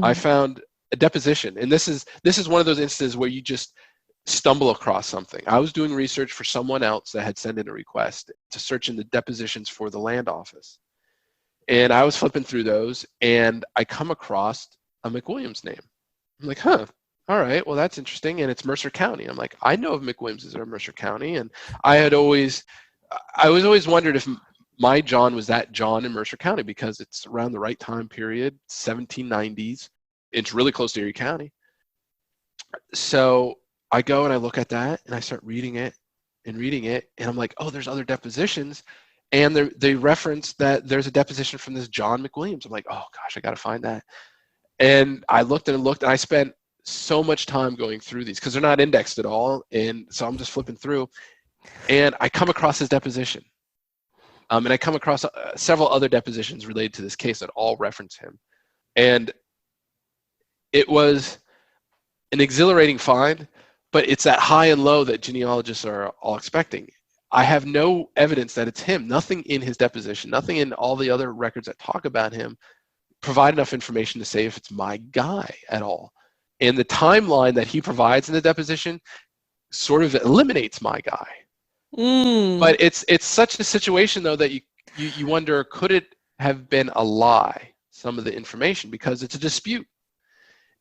I found a deposition, and this is one of those instances where you just stumble across something. I was doing research for someone else that had sent in a request to search in the depositions for the land office. And I was flipping through those, and I come across a McWilliams name. I'm like, huh, all right, well, that's interesting, and it's Mercer County. I'm like, I know of McWilliamses in Mercer County, and I was always wondered if my John was that John in Mercer County, because it's around the right time period, 1790s. It's really close to Erie County. So I go and I look at that, and I start reading it, and I'm like, oh, there's other depositions. And they reference that there's a deposition from this John McWilliams. I'm like, oh gosh, I got to find that. And I looked and I spent so much time going through these because they're not indexed at all. And so I'm just flipping through, and I come across his deposition. And I come across several other depositions related to this case that all reference him. And it was an exhilarating find, but it's that high and low that genealogists are all expecting. I have no evidence that it's him. Nothing in his deposition, nothing in all the other records that talk about him provide enough information to say if it's my guy at all. And the timeline that he provides in the deposition sort of eliminates my guy. But it's such a situation, though, that you wonder, could it have been a lie, some of the information, because it's a dispute.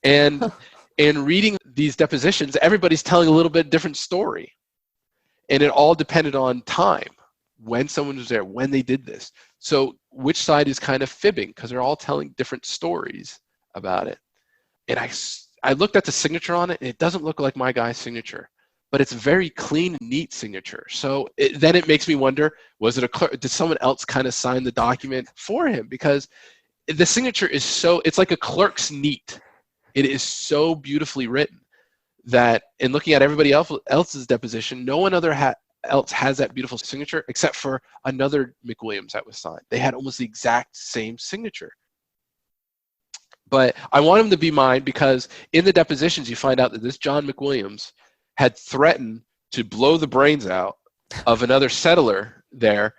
And in reading these depositions, everybody's telling a little bit different story. And it all depended on time, when someone was there, when they did this. So which side is kind of fibbing, because they're all telling different stories about it. And I looked at the signature on it, and it doesn't look like my guy's signature, but it's a very clean, neat signature. So then it makes me wonder, was it a clerk? Did someone else kind of sign the document for him? Because the signature is it's like a clerk's neat. It is so beautifully written that, in looking at everybody else's deposition, no one else has that beautiful signature except for another McWilliams that was signed. They had almost the exact same signature. But I want him to be mine because in the depositions you find out that this John McWilliams had threatened to blow the brains out of another settler there.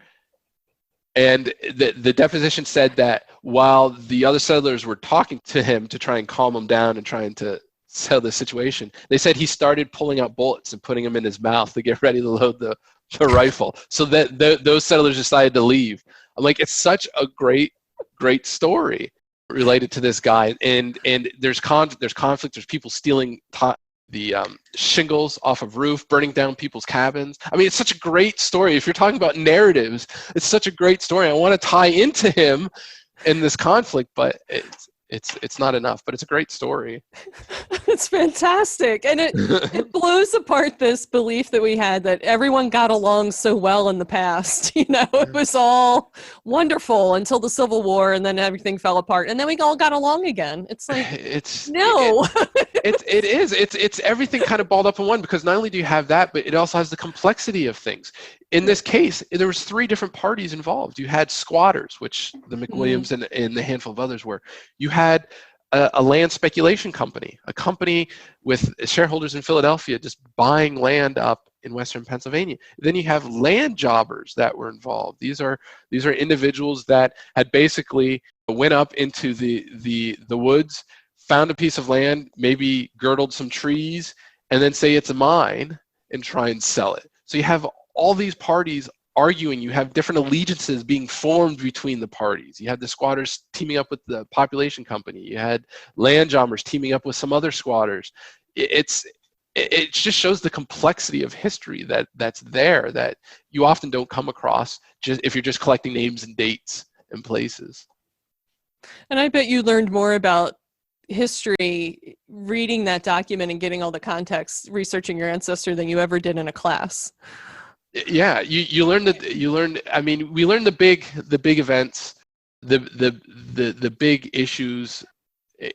And the deposition said that while the other settlers were talking to him to try and calm him down and trying to settle the situation, they said he started pulling out bullets and putting them in his mouth to get ready to load the rifle. So that those settlers decided to leave. I'm like, it's such a great story related to this guy. And there's conflict. There's people stealing the shingles off of roof, burning down people's cabins. I mean, it's such a great story. If you're talking about narratives, it's such a great story. I want to tie into him in this conflict, but it's not enough. But it's a great story. It's fantastic. And it blows apart this belief that we had that everyone got along so well in the past. It was all wonderful until the Civil War, and then everything fell apart, and then we all got along again. It's like, no. It's everything kind of balled up in one, because not only do you have that, but it also has the complexity of things. In this case, there was 3 different parties involved. You had squatters, which the McWilliams and the handful of others were. You had a land speculation company, a company with shareholders in Philadelphia just buying land up in western Pennsylvania. Then you have land jobbers that were involved. These are individuals that had basically went up into the woods, found a piece of land, maybe girdled some trees, and then say it's a mine and try and sell it. So you have all these parties arguing. You have different allegiances being formed between the parties. You had the squatters teaming up with the population company. You had land jobbers teaming up with some other squatters. It just shows the complexity of history that's there, that you often don't come across just if you're just collecting names and dates and places. And I bet you learned more about history reading that document and getting all the context, researching your ancestor, than you ever did in a class. Yeah, you learned that. I mean, we learned the big events, the big issues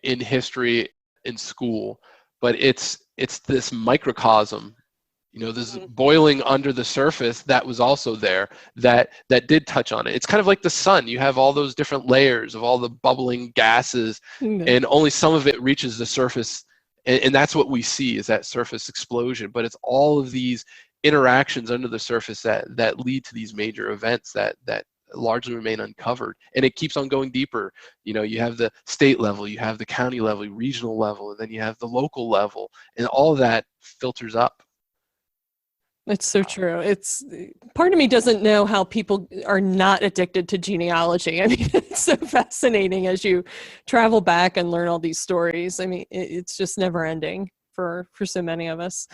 in history in school, but it's this microcosm, this boiling under the surface that was also there that did touch on it. It's kind of like the sun. You have all those different layers of all the bubbling gases, and only some of it reaches the surface, and that's what we see, is that surface explosion. But it's all of these interactions under the surface that lead to these major events that largely remain uncovered, and it keeps on going deeper. You have the state level, you have the county level, regional level, and then you have the local level, and all of that filters up. It's so true. It's part of me doesn't know how people are not addicted to genealogy. I mean, it's so fascinating as you travel back and learn all these stories. I mean, it's just never ending for so many of us.